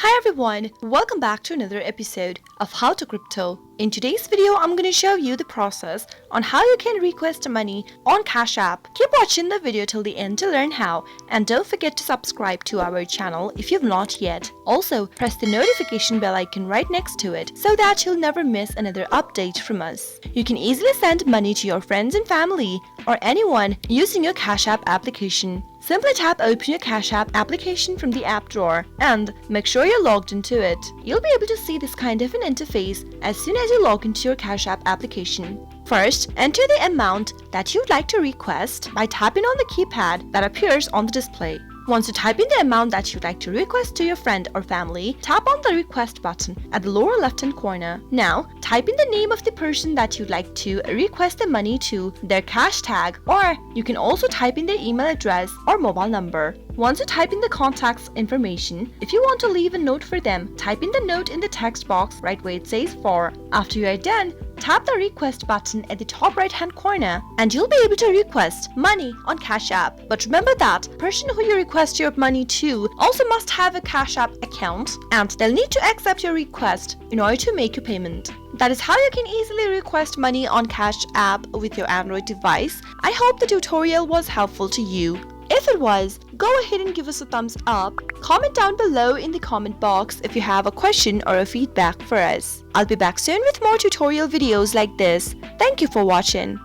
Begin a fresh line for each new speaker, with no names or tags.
Hi everyone, welcome back to another episode of How to Crypto. In today's video, I'm going to show you the process on how you can request money on CashApp. Keep watching the video till the end to learn how, and don't forget to subscribe to our channel if you've not yet. Also, press the notification bell icon right next to it so that you'll never miss another update from us. You can easily send money to your friends and family or anyone using your CashApp application. Simply tap open your CashApp application from the app drawer and make sure you're logged into it. You'll be able to see this kind of an interface as soon as you log into your CashApp application. First, enter the amount that you'd like to request by tapping on the keypad that appears on the display. Once you type in the amount that you'd like to request to your friend or family, tap on the request button at the lower left-hand corner. Now, type in the name of the person that you'd like to request the money to, their cash tag, or you can also type in their email address or mobile number. Once you type in the contact's information, if you want to leave a note for them, type in the note in the text box right where it says for. After you are done, tap the request button at the top right hand corner and you'll be able to request money on CashApp. But remember that person who you request your money to also must have a CashApp account and they'll need to accept your request in order to make your payment. That is how you can easily request money on CashApp with your Android device. I hope the tutorial was helpful to you. If it was, go ahead and give us a thumbs up. Comment down below in the comment box if you have a question or a feedback for us. I'll be back soon with more tutorial videos like this. Thank you for watching.